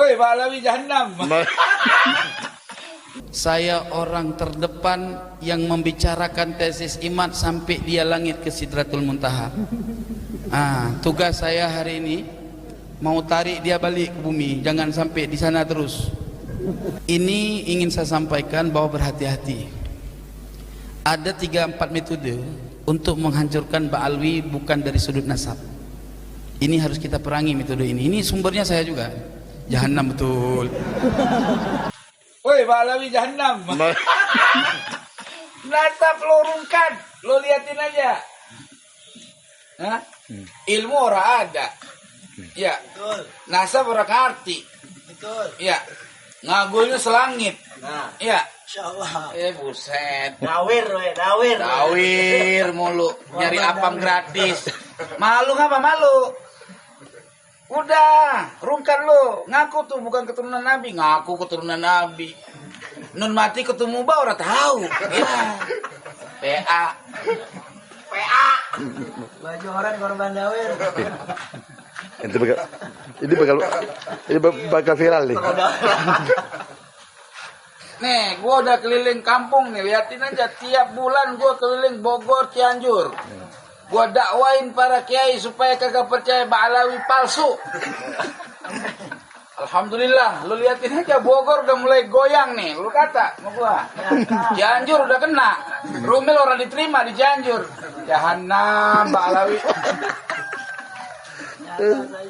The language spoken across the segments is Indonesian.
Woi, Balawi Jahannam. Saya orang terdepan yang membicarakan tesis imat sampai dia langit ke Sidratul Muntaha. Tugas saya hari ini mau tarik dia balik ke bumi, jangan sampai di sana terus. Ini ingin saya sampaikan bahwa berhati-hati. Ada 3-4 metode untuk menghancurkan Ba'alwi bukan dari sudut nasab. Ini harus kita perangi metode ini. Ini sumbernya saya juga. Jahannam betul. Woi, Balawi Jahannam. Nasab lo rungkan, lo liatin aja. Hah? Ilmu orang ada. Ya. Betul. Nasab orang ngerti. Betul. Ya. Ngagulnya selangit. Nah, Ya. insyaallah. Buset. Dawir we, dawir. Dawir mulu, nyari apam gratis. Malu ngapa malu? Udah, rungkan lo. Ngaku tuh bukan keturunan Nabi, ngaku keturunan Nabi. Nun mati ketemu ba orang tahu. Ya. PA. PA. Baju orang korban dawir. Ini bakal viral nih. Nih, gua udah keliling kampung nih, liatin aja tiap bulan gua keliling Bogor, Cianjur. Gua dakwain para kiai supaya kagak percaya Ba'alawi palsu. Alhamdulillah, lu liatin aja Bogor udah mulai goyang nih, lu kata sama gua. Cianjur udah kena. Rumil orang diterima di Cianjur. Jahannam Ba'alawi.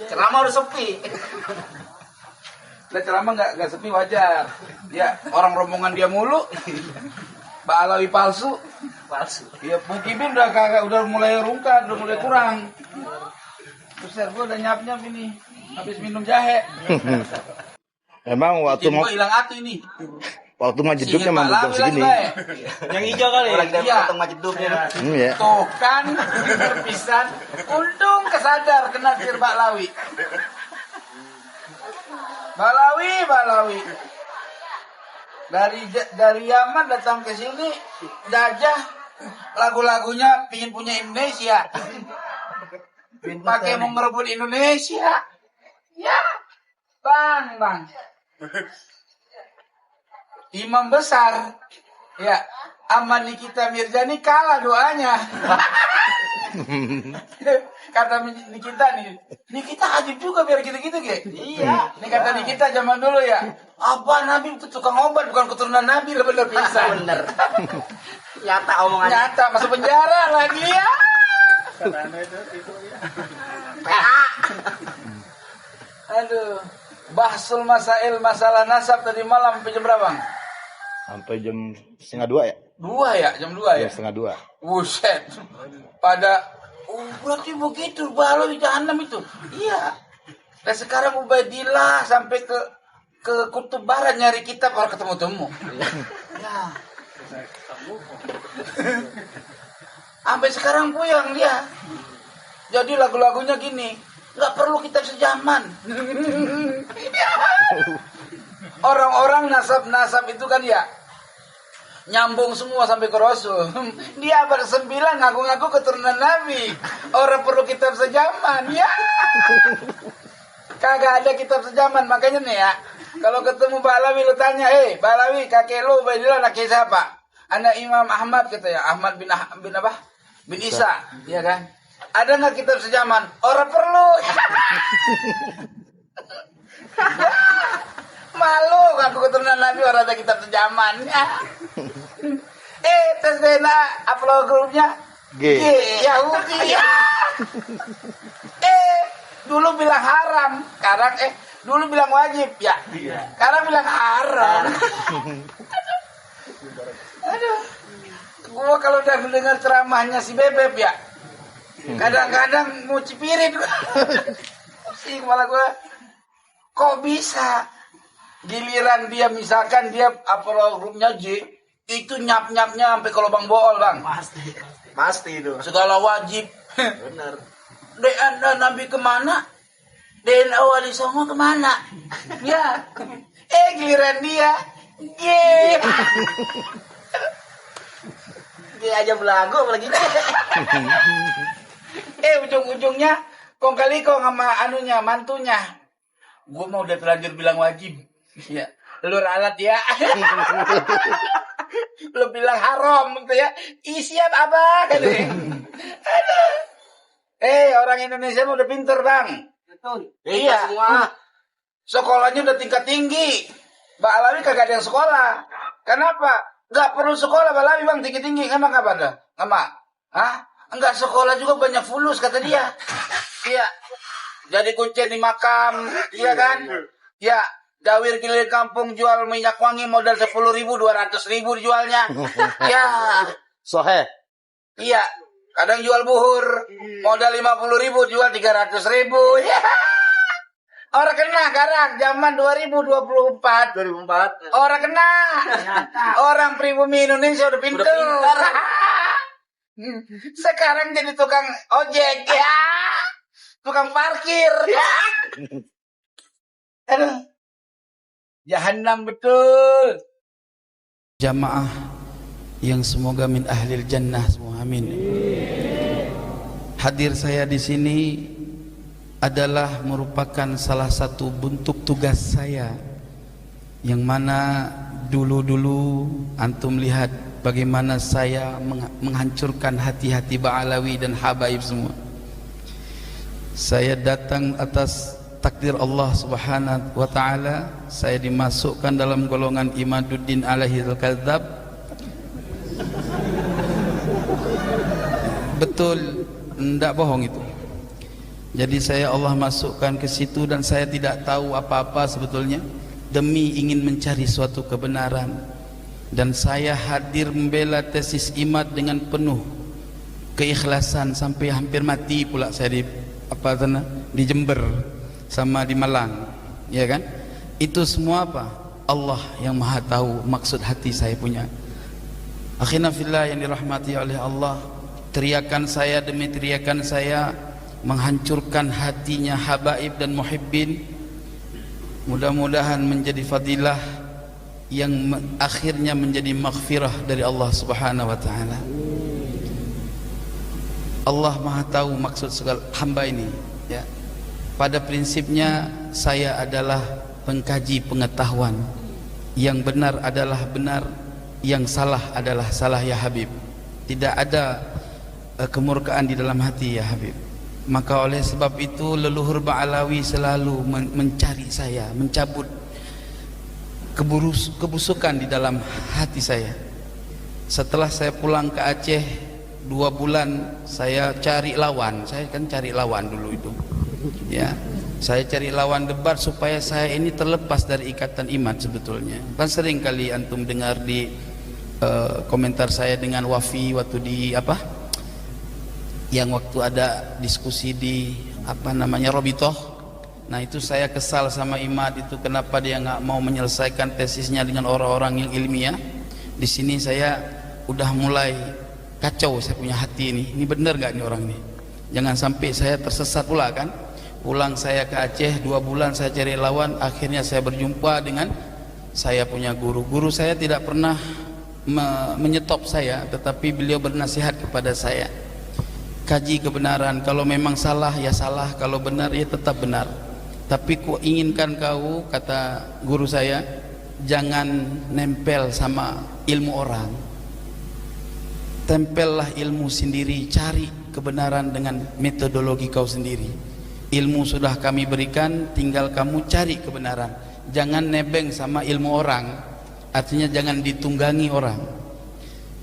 Ceramah udah sepi. Nah, ceramah nggak sepi wajar. Ya, orang rombongan dia mulu. Ba'alawi palsu. Ya, Mukimin udah mulai rungkat, udah mulai kurang. Terus gue udah nyap-nyap ini. Habis minum jahe. Emang waktu Gue hilang hati ini. waktu majeduknya memang jam segini. Yang hijau kali. Orang dari Iya. potong majeduknya. Ya. Tuh kan, berpisan. Untung kesadar kena sir Ba'alawi. Balawi. Dari Yaman datang ke sini, Dajjah lagu-lagunya pingin punya Indonesia. Pakai mau ngerebut Indonesia. Ya, bang. Imam besar, ya, Aman Nikita Mirzani kalah doanya. Kata Nikita ajib juga biar gitu-gitu, Ge. Iya. Ini kata Nikita zaman dulu ya. Apa Nabi itu tukang obat bukan keturunan Nabi, bener pisan. Bener. Nyata omongannya. Nyata masuk penjara lagi ya. PA. Aduh. Bahsul masail masalah nasab tadi malam sampai jam berapa, Bang? Sampai jam 1:30 ya? 2 ya, jam 2 ya. Jam 1:30. Buset. Pada berarti begitu Balawi Jahannam itu. Iya. Dan sekarang Ubaidillah sampai ke kutub barat nyari kitab orang ketemu-temu. Ya. Sampai sekarang puyang dia. Jadi lagu-lagunya gini, nggak perlu kitab sejaman. Orang-orang nasab itu kan ya nyambung semua sampai ke Rasul. Dia bersembilan ngaku-ngaku keturunan Nabi. Orang perlu kitab sejaman ya. Kagak ada kitab sejaman. Makanya nih ya, kalau ketemu Balawi lu tanya, Balawi kakek lu Ubaidillah anak siapa? Anak Imam Ahmad kata ya, Ahmad bin apa? Bin Isa, iya kan? Ada nggak kitab sejaman? Orang perlu. Malu ngaku keturunan Nabi orang ada kitab sejaman. Tes DNA upload grupnya G. Yahudi. Dulu bilang haram, sekarang dulu bilang wajib ya. Sekarang bilang haram. Aduh. Gua kalau udah mendengar ceramahnya si Bebeb ya, kadang-kadang mau cipirit gua. Sih malah gua kok bisa giliran dia misalkan dia upload grupnya J itu nyap-nyapnya sampai ke lubang bool, Bang. Pasti itu. Segala wajib. Bener. DNA Nabi kemana? DNA Wali Songo kemana? Ya. Giliran dia. Dia aja belagu apalagi. Ujung-ujungnya kong kali kong sama anunya, mantunya. Gue mau udah terlanjur bilang wajib. Ya, lu ralat ya. Lu bilang haram gitu ya. Siap apa kan ya? Aduh. Orang Indonesia udah pinter, Bang. Betul. Iya. Semua. Sekolahnya udah tingkat tinggi. Mbak Alawi kagak ada yang sekolah. Kenapa? Gak perlu sekolah Mbak Alawi, Bang, tinggi-tinggi. Emang apa dah? Emang? Hah? Enggak sekolah juga banyak fulus kata dia. Iya. Jadi kuncen di makam, iya kan? Ya, Dawir keliling kampung jual minyak wangi modal 10.000, 200.000 dijualnya. Ya. Sohe. Iya. Kadang jual buhur modal 50.000 jual 300.000. Ya. Orang kena sekarang zaman 2024. 2004. Orang kena. Orang pribumi Indonesia udah pinter. Sekarang jadi tukang ojek ya. Tukang parkir ya. Aduh. Jahanam betul. Jamaah yang semoga min ahlil jannah semua, amin. Hadir saya di sini adalah merupakan salah satu bentuk tugas saya, yang mana dulu-dulu antum lihat bagaimana saya menghancurkan hati-hati Ba'alawi dan habaib semua. Saya datang atas takdir Allah Subhanahu wa taala, saya dimasukkan dalam golongan Imaduddin alaihi al-kadzab. Betul, enggak bohong itu. Jadi saya Allah masukkan ke situ dan saya tidak tahu apa-apa sebetulnya, demi ingin mencari suatu kebenaran. Dan saya hadir membela tesis IMAD dengan penuh keikhlasan sampai hampir mati pula saya di Jember sama di Malang, ya kan? Itu semua apa? Allah yang Maha tahu maksud hati saya punya. Akhina fillah yang dirahmati oleh Allah, teriakan saya demi teriakan saya menghancurkan hatinya habaib dan muhibbin. Mudah-mudahan menjadi fadilah yang akhirnya menjadi maghfirah dari Allah Subhanahu wa taala. Allah Maha tahu maksud segala hamba ini, ya. Pada prinsipnya saya adalah pengkaji pengetahuan. Yang benar adalah benar, yang salah adalah salah ya Habib. Tidak ada kemurkaan di dalam hati ya Habib. Maka oleh sebab itu leluhur Ba'alawi selalu mencari saya, mencabut kebusukan di dalam hati saya. Setelah saya pulang ke Aceh 2 bulan, saya cari lawan. Saya kan cari lawan dulu itu, ya. Saya cari lawan debat supaya saya ini terlepas dari ikatan iman sebetulnya. Kan sering kali antum dengar di komentar saya dengan Wafi waktu di yang waktu ada diskusi di Robitoh. Nah itu saya kesal sama Imad itu, kenapa dia nggak mau menyelesaikan tesisnya dengan orang-orang yang ilmiah. Di sini saya udah mulai kacau, saya punya hati ini benar nggak nih orang ini, jangan sampai saya tersesat pula kan. Pulang saya ke Aceh 2 bulan saya cari lawan, akhirnya saya berjumpa dengan saya punya guru saya tidak pernah menyetop saya, tetapi beliau bernasihat kepada saya, kaji kebenaran, kalau memang salah ya salah, kalau benar ya tetap benar. Tapi ku inginkan kau, kata guru saya, jangan nempel sama ilmu orang, tempellah ilmu sendiri, cari kebenaran dengan metodologi kau sendiri. Ilmu sudah kami berikan, tinggal kamu cari kebenaran. Jangan nebeng sama ilmu orang, artinya jangan ditunggangi orang.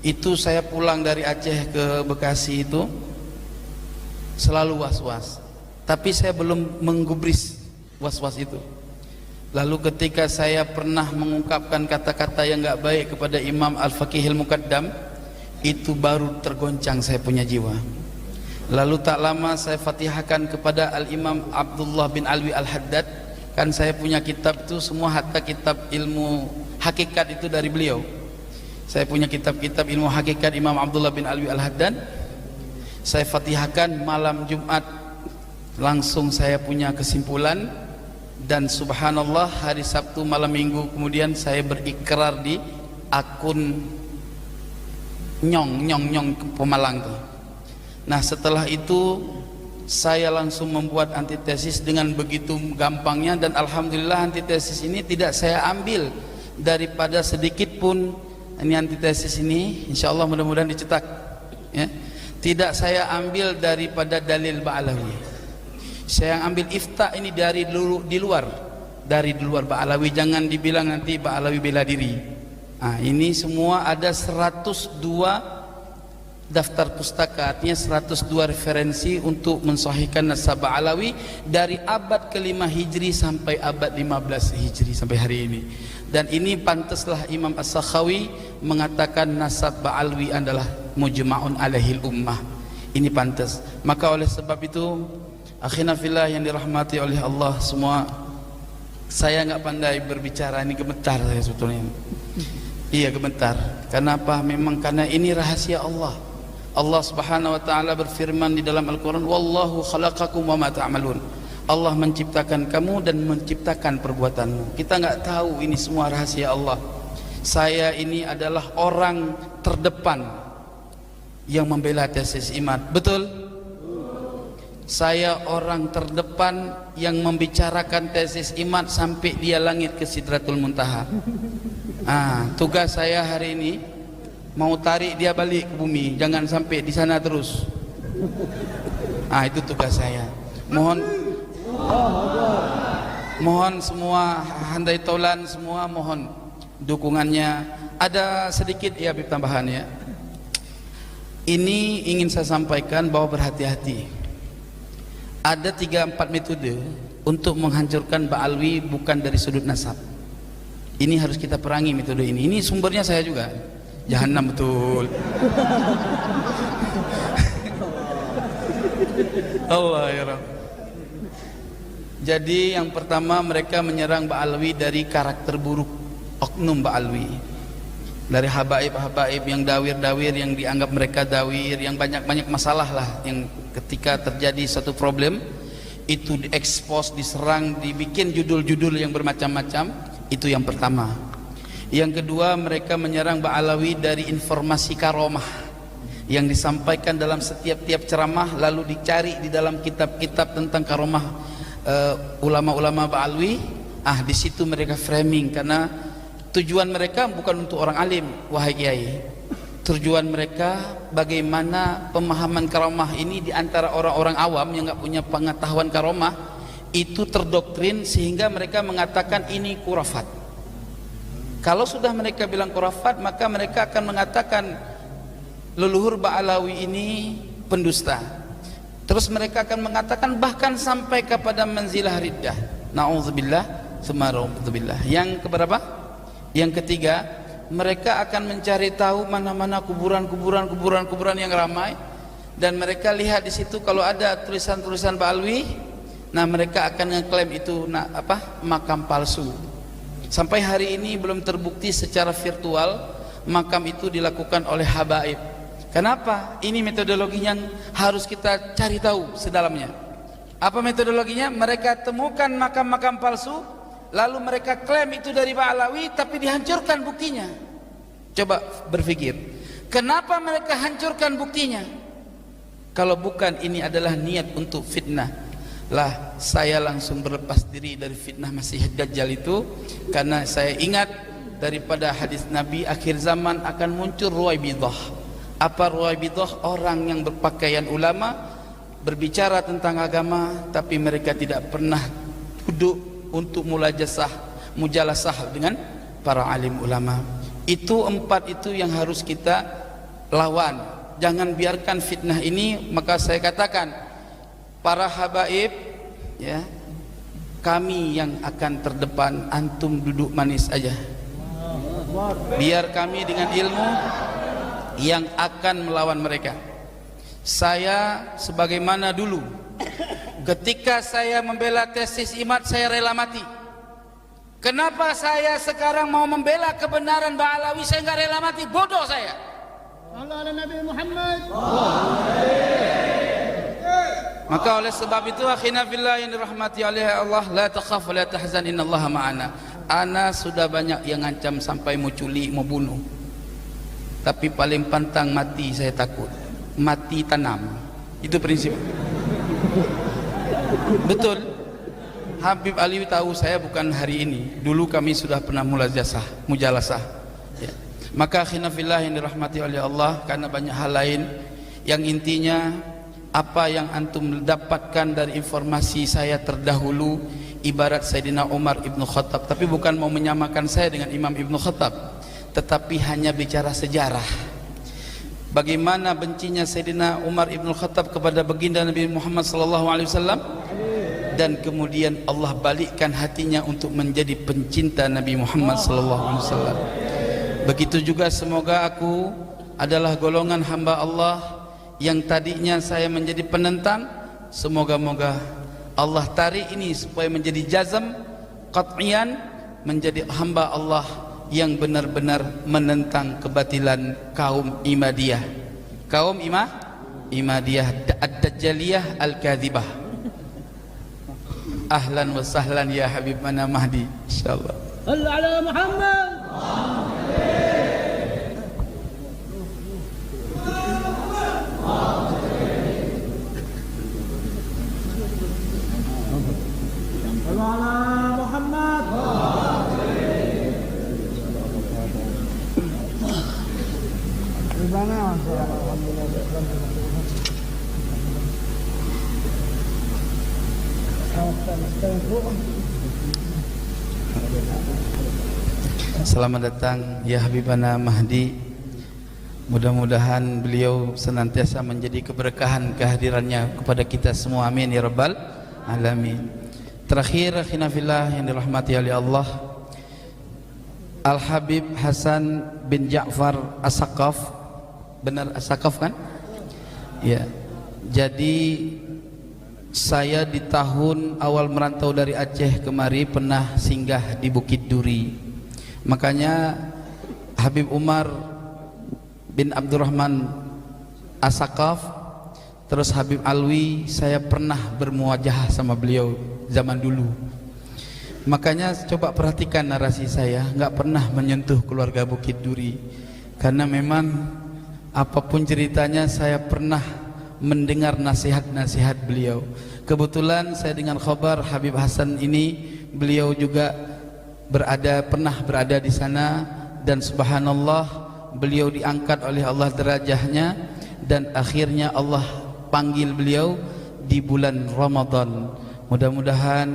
Itu saya pulang dari Aceh ke Bekasi itu selalu was-was, tapi saya belum menggubris was-was itu. Lalu ketika saya pernah mengungkapkan kata-kata yang enggak baik kepada Imam Al-Faqihil Muqaddam, itu baru tergoncang saya punya jiwa. Lalu tak lama saya fatihahkan kepada Al-Imam Abdullah bin Alwi Al-Haddad. Kan saya punya kitab itu semua, hatta kitab ilmu hakikat itu dari beliau. Saya punya kitab-kitab ilmu hakikat Imam Abdullah bin Alwi Al-Haddad. Saya fatihahkan malam Jumat, langsung saya punya kesimpulan. Dan subhanallah hari Sabtu malam Minggu kemudian saya berikrar di akun nyong Pemalang tuh. Nah setelah itu saya langsung membuat antitesis dengan begitu gampangnya, dan alhamdulillah antitesis ini tidak saya ambil daripada sedikit pun. Ini antitesis ini insyaallah mudah-mudahan dicetak ya. Tidak saya ambil daripada dalil Ba'alawi. Saya ambil ifta ini dari di luar Ba'alawi. Jangan dibilang nanti Ba'alawi bela diri. Nah, ini semua ada 102 daftar pustaka, artinya 102 referensi untuk mensahihkan nasab Ba'alawi dari abad ke-5 Hijri sampai abad 15 Hijri sampai hari ini. Dan ini pantaslah Imam As-Sakhawi mengatakan nasab Ba'alawi adalah mujma'un alaihil ummah. Ini pantas. Maka oleh sebab itu, akhina fillah yang dirahmati oleh Allah semua, saya nggak pandai berbicara, ini gemetar saya sebetulnya. Iya gemetar. Kenapa? Memang karena ini rahasia Allah. Allah Subhanahu wa taala berfirman di dalam Al-Qur'an, "Wallahu khalaqakum wa ma ta'malun." Allah menciptakan kamu dan menciptakan perbuatanmu. Kita nggak tahu, ini semua rahasia Allah. Saya ini adalah orang terdepan yang membela tesis iman. Betul? Saya orang terdepan yang membicarakan tesis iman sampai dia langit ke Sidratul Muntaha. Tugas saya hari ini mau tarik dia balik ke bumi, jangan sampai di sana terus. Itu tugas saya. Mohon semua handai taulan semua, mohon dukungannya. Ada sedikit ya tambahan ya. Ini ingin saya sampaikan bahwa berhati-hati. Ada 3-4 metode untuk menghancurkan Ba'alawi bukan dari sudut nasab. Ini harus kita perangi metode ini. Ini sumbernya saya juga. Jahanam betul. Allah ya Rabb. Jadi yang pertama, mereka menyerang Ba'alawi dari karakter buruk oknum Ba'alawi, dari habaib-habaib yang dawir-dawir, yang dianggap mereka dawir, yang banyak-banyak masalah lah, yang ketika terjadi satu problem itu diekspos, diserang, dibikin judul-judul yang bermacam-macam. Itu yang pertama. Yang kedua, mereka menyerang Ba'alawi dari informasi karomah yang disampaikan dalam setiap ceramah, lalu dicari di dalam kitab-kitab tentang karomah ulama-ulama Ba'alawi. Di situ mereka framing, karena tujuan mereka bukan untuk orang alim, wahai kiai. Tujuan mereka bagaimana pemahaman karomah ini di antara orang-orang awam yang nggak punya pengetahuan karomah itu terdoktrin, sehingga mereka mengatakan ini khurafat. Kalau sudah mereka bilang khurafat, maka mereka akan mengatakan leluhur Ba'alawi ini pendusta. Terus mereka akan mengatakan bahkan sampai kepada manzilah riddah. Na'udzubillah, sumarauzubillah. Yang keberapa? Yang ketiga, mereka akan mencari tahu mana-mana kuburan yang ramai, dan mereka lihat di situ kalau ada tulisan-tulisan Ba'alawi, mereka akan ngeklaim itu makam palsu. Sampai hari ini belum terbukti secara virtual makam itu dilakukan oleh habaib. Kenapa? Ini metodologinya yang harus kita cari tahu sedalamnya. Apa metodologinya? Mereka temukan makam-makam palsu, lalu mereka klaim itu dari Ba'alawi, tapi dihancurkan buktinya. Coba berpikir, kenapa mereka hancurkan buktinya? Kalau bukan ini adalah niat untuk fitnah, lah saya langsung berlepas diri dari fitnah Masih Dajjal itu, karena saya ingat daripada hadis Nabi, akhir zaman akan muncul Ruwaibidah. Apa Ruwaibidah? Orang yang berpakaian ulama, berbicara tentang agama, tapi mereka tidak pernah duduk untuk mujalasah dengan para alim ulama. Itu 4 itu yang harus kita lawan. Jangan biarkan fitnah ini. Maka saya katakan, para habaib ya, kami yang akan terdepan, antum duduk manis aja. Biar kami dengan ilmu yang akan melawan mereka. Saya sebagaimana dulu ketika saya membela tesis imat, saya rela mati. Kenapa saya sekarang mau membela kebenaran Ba'alawi, saya nggak rela mati? Bodoh saya. Allah Nabi Muhammad. Maka oleh sebab itu, akhina fillah yang dirahmati oleh Allah, la takhaf wa la tahzan, innallaha ma'ana. Ana sudah banyak yang ngancam sampai mau culik, mau bunuh. Tapi paling pantang mati saya takut. Mati tanam. Itu prinsip. Betul. Habib Alwi tahu saya bukan hari ini. Dulu kami sudah pernah mujalasah. Ya. Maka khinafillah yang dirahmati oleh Allah, karena banyak hal lain yang intinya apa yang antum dapatkan dari informasi saya terdahulu ibarat Sayyidina Umar Ibn Khattab, tapi bukan mau menyamakan saya dengan Imam Ibn Khattab, tetapi hanya bicara sejarah. Bagaimana bencinya Sayyidina Umar Ibn Khattab kepada baginda Nabi Muhammad SAW, dan kemudian Allah balikkan hatinya untuk menjadi pencinta Nabi Muhammad SAW. Begitu juga semoga aku adalah golongan hamba Allah yang tadinya saya menjadi penentang, semoga-moga Allah tarik ini supaya menjadi jazm qat'iyan, menjadi hamba Allah yang benar-benar menentang kebatilan kaum Imadiyah, kaum Imadiyah ad-Dajjaliyah al-Kadhibah. Ahlan wa sahlan ya Habib mana Mahdi, insyaallah. صل على محمد. صل على محمد. Selamat datang ya Habibana Mahdi. Mudah-mudahan beliau senantiasa menjadi keberkahan kehadirannya kepada kita semua, amin ya rabbal alamin. Terakhir khinafillah yang dirahmati oleh Allah, Al-Habib Hasan bin Ja'far As-Saqaf, benar As-Saqaf kan? Ya. Jadi saya di tahun awal merantau dari Aceh kemari pernah singgah di Bukit Duri. Makanya Habib Umar bin Abdurrahman As-Saqaf, terus Habib Alwi, saya pernah bermuajahah sama beliau zaman dulu. Makanya coba perhatikan narasi saya, nggak pernah menyentuh keluarga Bukit Duri, karena memang apapun ceritanya saya pernah mendengar nasihat-nasihat beliau. Kebetulan saya dengan khabar Habib Hasan ini, beliau juga pernah berada di sana, dan subhanallah beliau diangkat oleh Allah derajahnya, dan akhirnya Allah panggil beliau di bulan Ramadan. Mudah-mudahan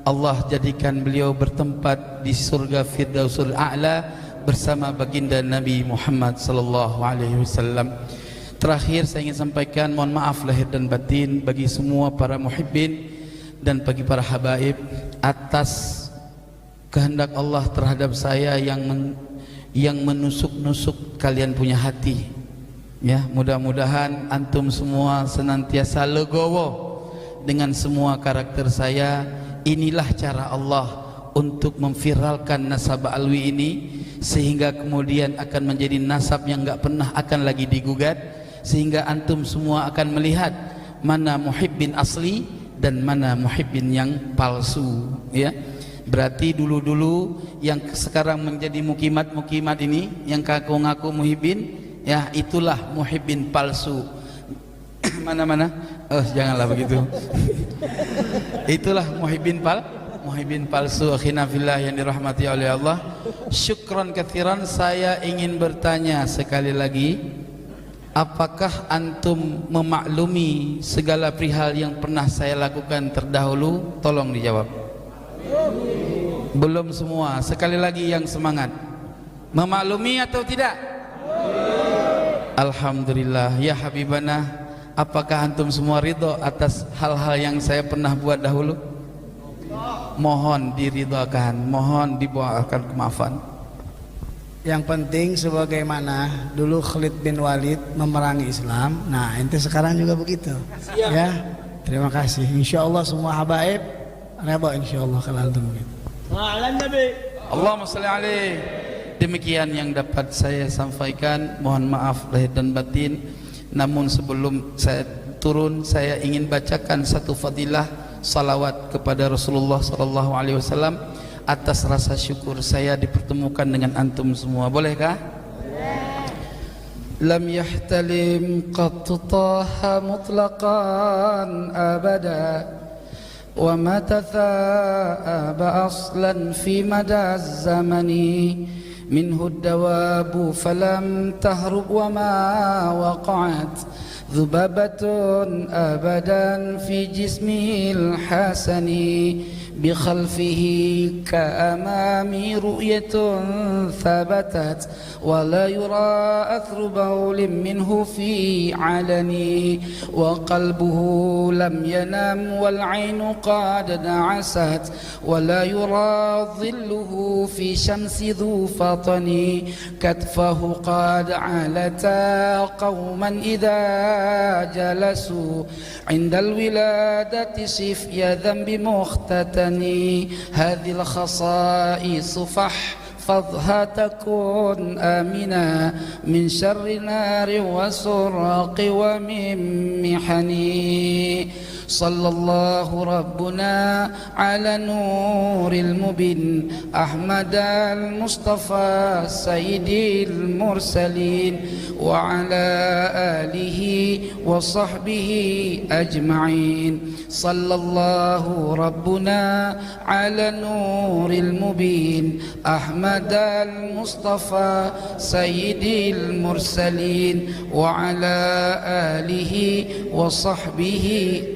Allah jadikan beliau bertempat di surga Firdausul A'la bersama baginda Nabi Muhammad sallallahu alaihi wasallam. Terakhir saya ingin sampaikan mohon maaf lahir dan batin bagi semua para muhibbin dan bagi para habaib atas kehendak Allah terhadap saya yang menusuk-nusuk kalian punya hati. Ya, mudah-mudahan antum semua senantiasa legowo dengan semua karakter saya. Inilah cara Allah untuk memviralkan nasab Alwi ini, sehingga kemudian akan menjadi nasab yang enggak pernah akan lagi digugat, sehingga antum semua akan melihat mana muhibbin asli dan mana muhibbin yang palsu. Ya, berarti dulu-dulu yang sekarang menjadi mukimat ini, yang ngaku-ngaku muhibbin, ya itulah muhibbin palsu. Mana-mana? Oh, janganlah begitu. Itulah muhibbin palsu. Akhina fillah yang dirahmati oleh Allah. Syukran katsiran. Saya ingin bertanya sekali lagi, apakah antum memaklumi segala perihal yang pernah saya lakukan terdahulu? Tolong dijawab. Belum semua. Sekali lagi yang semangat. Memaklumi atau tidak? Alhamdulillah. Ya Habibana, apakah antum semua ridho atas hal-hal yang saya pernah buat dahulu? Mohon diridhokan, mohon dibawakan kemaafan. Yang penting sebagaimana dulu Khalid bin Walid memerangi Islam, nah ente sekarang juga begitu. Ya, terima kasih. Insya Allah semua habaib reba insya Allah kalau antum begitu. Allahumma salli alaih. Demikian yang dapat saya sampaikan. Mohon maaf lahir dan batin. Namun sebelum saya turun, saya ingin bacakan satu fadilah salawat kepada Rasulullah sallallahu alaihi wasallam atas rasa syukur saya dipertemukan dengan antum semua. Bolehkah? لم يحتلم قط طه مطلقا أبدا وما تثاءب أصلا في مدى الزمن منه الدواب فلم تهرب وما وقعت ذبابة أبدا في جسمه الحسن بخلفه كأمام رؤية ثبتت ولا يرى أثر بول منه في علني وقلبه لم ينم والعين قد نعست ولا يرى ظله في شمس ذو فطن كتفه قد علتا قوما إذا جلسوا عند الولادة شفي ذنب مختتن هذه الخصائص فاحفظها تكون آمنا من شر نار وسرق ومن محن صلى الله ربنا على نور المبين أحمد المصطفى سيد المرسلين وعلى آله وصحبه أجمعين صلى الله ربنا على نور المبين أحمد المصطفى سيد المرسلين وعلى آله وصحبه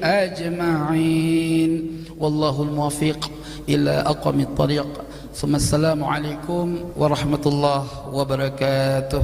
أجمعين والله الموفق إلى أقوم الطريق ثم السلام عليكم ورحمة الله وبركاته.